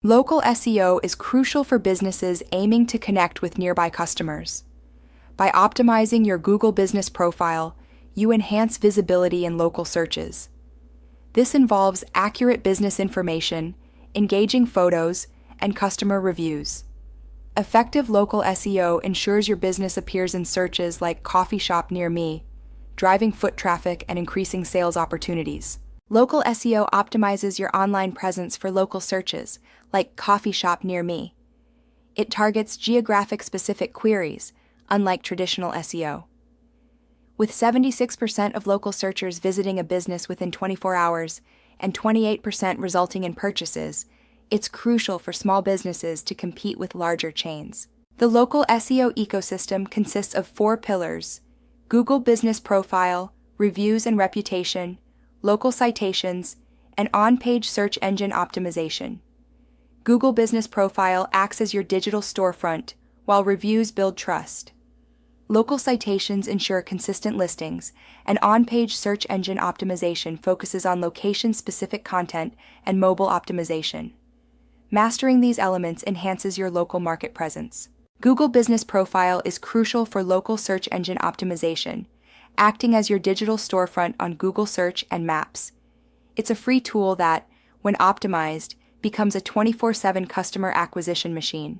Local SEO is crucial for businesses aiming to connect with nearby customers. By optimizing your Google Business Profile, you enhance visibility in local searches. This involves accurate business information, engaging photos, and customer reviews. Effective local SEO ensures your business appears in searches like coffee shop near me, driving foot traffic and increasing sales opportunities. Local SEO optimizes your online presence for local searches, like coffee shop near me. It targets geographic-specific queries, unlike traditional SEO. With 76% of local searchers visiting a business within 24 hours and 28% resulting in purchases, it's crucial for small businesses to compete with larger chains. The local SEO ecosystem consists of 4 pillars: Google Business Profile, reviews and reputation, local citations, and on-page search engine optimization. Google Business Profile acts as your digital storefront, while reviews build trust. Local citations ensure consistent listings, and on-page search engine optimization focuses on location-specific content and mobile optimization. Mastering these elements enhances your local market presence. Google Business Profile is crucial for local search engine optimization, acting as your digital storefront on Google Search and Maps. It's a free tool that, when optimized, becomes a 24/7 customer acquisition machine.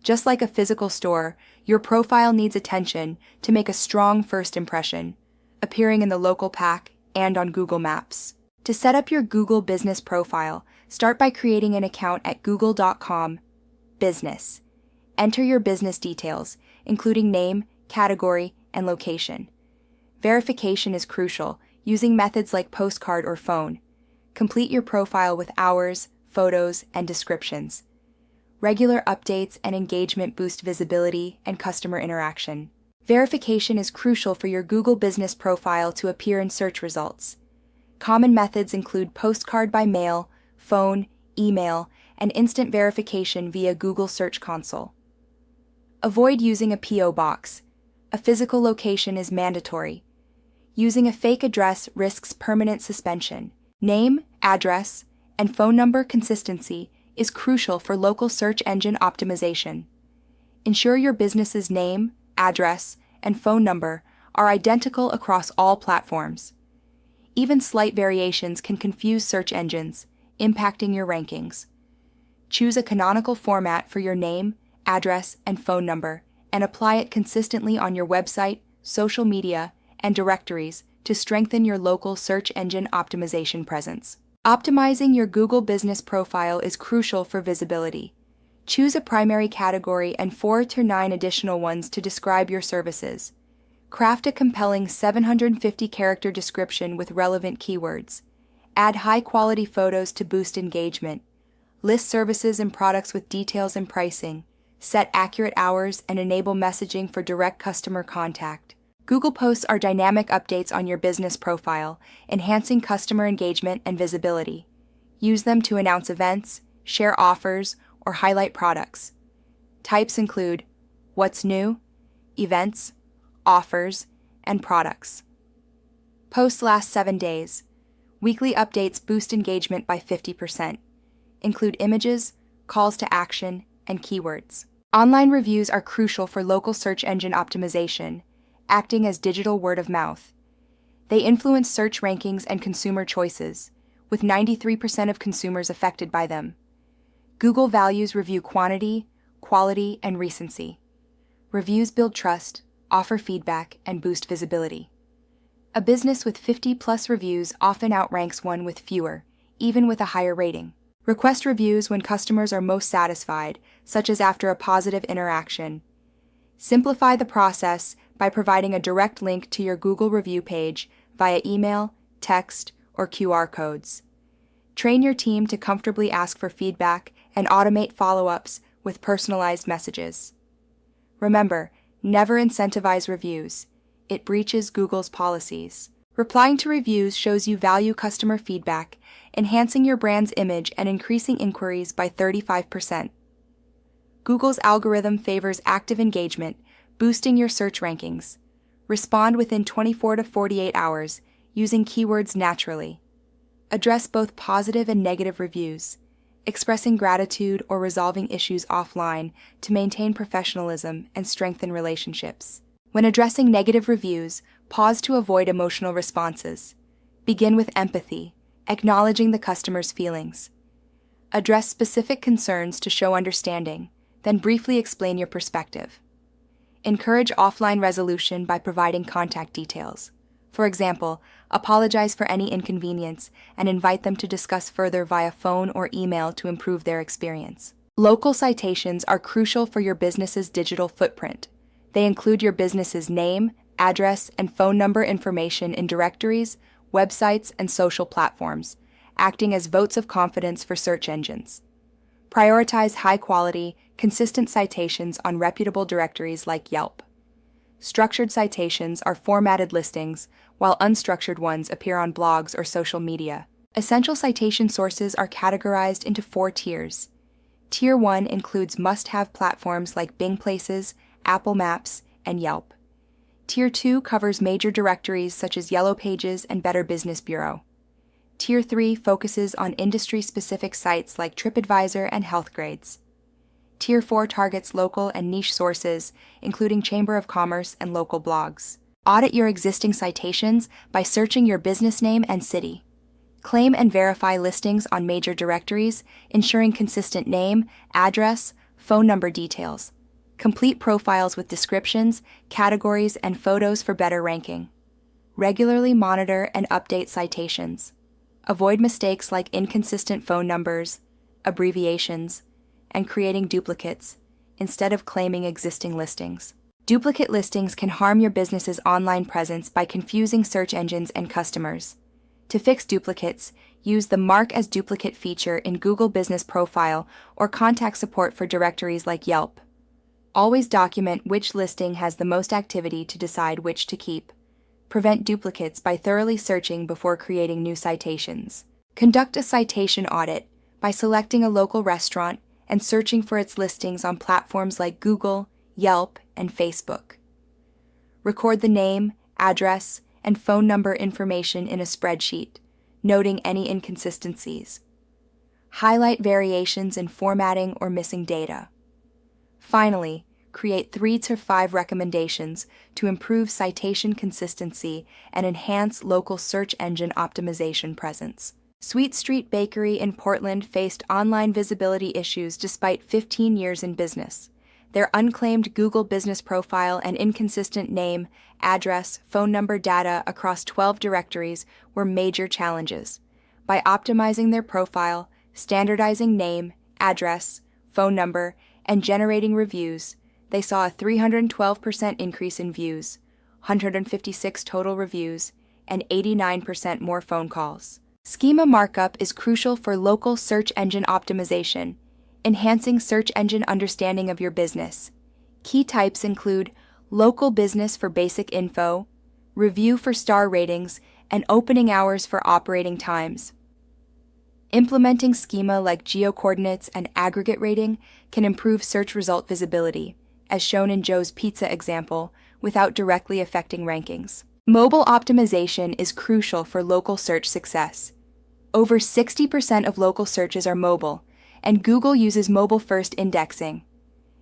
Just like a physical store, your profile needs attention to make a strong first impression, appearing in the local pack and on Google Maps. To set up your Google Business Profile, start by creating an account at google.com/business. Enter your business details, including name, category, and location. Verification is crucial, using methods like postcard or phone. Complete your profile with hours, photos, and descriptions. Regular updates and engagement boost visibility and customer interaction. Verification is crucial for your Google Business Profile to appear in search results. Common methods include postcard by mail, phone, email, and instant verification via Google Search Console. Avoid using a P.O. box. A physical location is mandatory. Using a fake address risks permanent suspension. Name, address, and phone number consistency is crucial for local search engine optimization. Ensure your business's name, address, and phone number are identical across all platforms. Even slight variations can confuse search engines, impacting your rankings. Choose a canonical format for your name, address, and phone number, and apply it consistently on your website, social media, and directories to strengthen your local search engine optimization presence. Optimizing your Google Business Profile is crucial for visibility. Choose a primary category and 4 to 9 additional ones to describe your services. Craft a compelling 750-character description with relevant keywords. Add high-quality photos to boost engagement. List services and products with details and pricing. Set accurate hours and enable messaging for direct customer contact. Google Posts are dynamic updates on your business profile, enhancing customer engagement and visibility. Use them to announce events, share offers, or highlight products. Types include what's new, events, offers, and products. Posts last 7 days. Weekly updates boost engagement by 50%. Include images, calls to action, and keywords. Online reviews are crucial for local search engine optimization, acting as digital word of mouth. They influence search rankings and consumer choices, with 93% of consumers affected by them. Google values review quantity, quality, and recency. Reviews build trust, offer feedback, and boost visibility. A business with 50+ reviews often outranks one with fewer, even with a higher rating. Request reviews when customers are most satisfied, such as after a positive interaction. Simplify the process by providing a direct link to your Google review page via email, text, or QR codes. Train your team to comfortably ask for feedback and automate follow-ups with personalized messages. Remember, never incentivize reviews. It breaches Google's policies. Replying to reviews shows you value customer feedback, enhancing your brand's image and increasing inquiries by 35%. Google's algorithm favors active engagement, boosting your search rankings. Respond within 24 to 48 hours, using keywords naturally. Address both positive and negative reviews. expressing gratitude or resolving issues offline to maintain professionalism and strengthen relationships. When addressing negative reviews, pause to avoid emotional responses. Begin with empathy, acknowledging the customer's feelings. Address specific concerns to show understanding, then briefly explain your perspective. Encourage offline resolution by providing contact details. For example, apologize for any inconvenience and invite them to discuss further via phone or email to improve their experience. Local citations are crucial for your business's digital footprint. They include your business's name, address, and phone number information in directories, websites, and social platforms, acting as votes of confidence for search engines. Prioritize high-quality, consistent citations on reputable directories like Yelp. Structured citations are formatted listings, while unstructured ones appear on blogs or social media. Essential citation sources are categorized into 4 tiers. Tier 1 includes must-have platforms like Bing Places, Apple Maps, and Yelp. Tier 2 covers major directories such as Yellow Pages and Better Business Bureau. Tier 3 focuses on industry-specific sites like TripAdvisor and Healthgrades. Tier 4 targets local and niche sources, including Chamber of Commerce and local blogs. Audit your existing citations by searching your business name and city. Claim and verify listings on major directories, ensuring consistent name, address, phone number details. Complete profiles with descriptions, categories, and photos for better ranking. Regularly monitor and update citations. Avoid mistakes like inconsistent phone numbers, abbreviations, and creating duplicates, instead of claiming existing listings. Duplicate listings can harm your business's online presence by confusing search engines and customers. To fix duplicates, use the Mark as Duplicate feature in Google Business Profile or contact support for directories like Yelp. Always document which listing has the most activity to decide which to keep. Prevent duplicates by thoroughly searching before creating new citations. Conduct a citation audit by selecting a local restaurant and searching for its listings on platforms like Google, Yelp, and Facebook. Record the name, address, and phone number information in a spreadsheet, noting any inconsistencies. Highlight variations in formatting or missing data. Finally, create 3 to 5 recommendations to improve citation consistency and enhance local search engine optimization presence. Sweet Street Bakery in Portland faced online visibility issues despite 15 years in business. Their unclaimed Google Business Profile and inconsistent name, address, phone number data across 12 directories were major challenges. By optimizing their profile, standardizing name, address, phone number, and generating reviews, they saw a 312% increase in views, 156 total reviews, and 89% more phone calls. Schema markup is crucial for local search engine optimization, enhancing search engine understanding of your business. Key types include local business for basic info, review for star ratings, and opening hours for operating times. Implementing schema like geocoordinates and aggregate rating can improve search result visibility, as shown in Joe's Pizza example, without directly affecting rankings. Mobile optimization is crucial for local search success. Over 60% of local searches are mobile, and Google uses mobile-first indexing.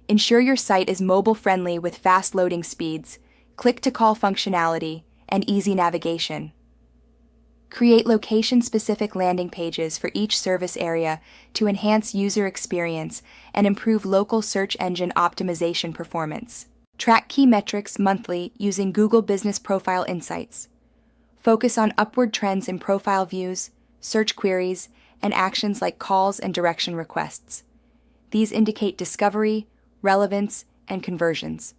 Ensure your site is mobile-friendly with fast loading speeds, click-to-call functionality, and easy navigation. Create location-specific landing pages for each service area to enhance user experience and improve local search engine optimization performance. Track key metrics monthly using Google Business Profile Insights. Focus on upward trends in profile views, search queries, and actions like calls and direction requests. These indicate discovery, relevance, and conversions.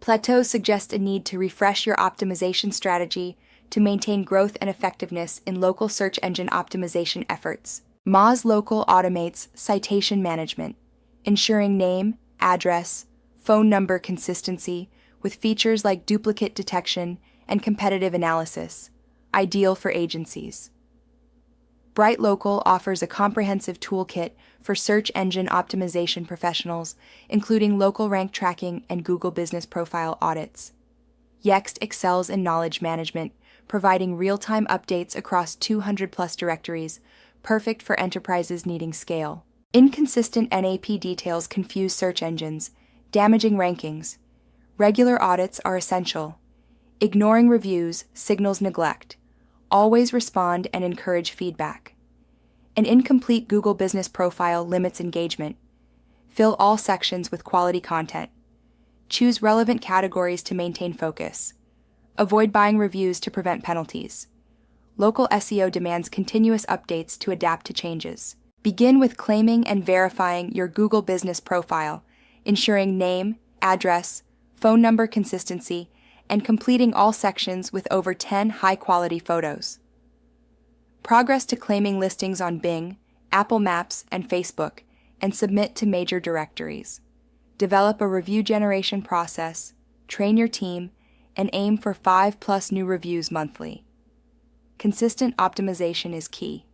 Plateaus suggest a need to refresh your optimization strategy to maintain growth and effectiveness in local search engine optimization efforts. Moz Local automates citation management, ensuring name, address, phone number consistency with features like duplicate detection and competitive analysis, ideal for agencies. Bright Local offers a comprehensive toolkit for search engine optimization professionals, including local rank tracking and Google Business Profile audits. Yext excels in knowledge management, providing real-time updates across 200-plus directories, perfect for enterprises needing scale. Inconsistent NAP details confuse search engines, damaging rankings. Regular audits are essential. Ignoring reviews signals neglect. Always respond and encourage feedback. An incomplete Google Business Profile limits engagement. Fill all sections with quality content. Choose relevant categories to maintain focus. Avoid buying reviews to prevent penalties. Local SEO demands continuous updates to adapt to changes. Begin with claiming and verifying your Google Business Profile, ensuring name, address, phone number consistency, and completing all sections with over 10 high-quality photos. Progress to claiming listings on Bing, Apple Maps, and Facebook, and submit to major directories. Develop a review generation process, train your team, and aim for 5+ new reviews monthly. Consistent optimization is key.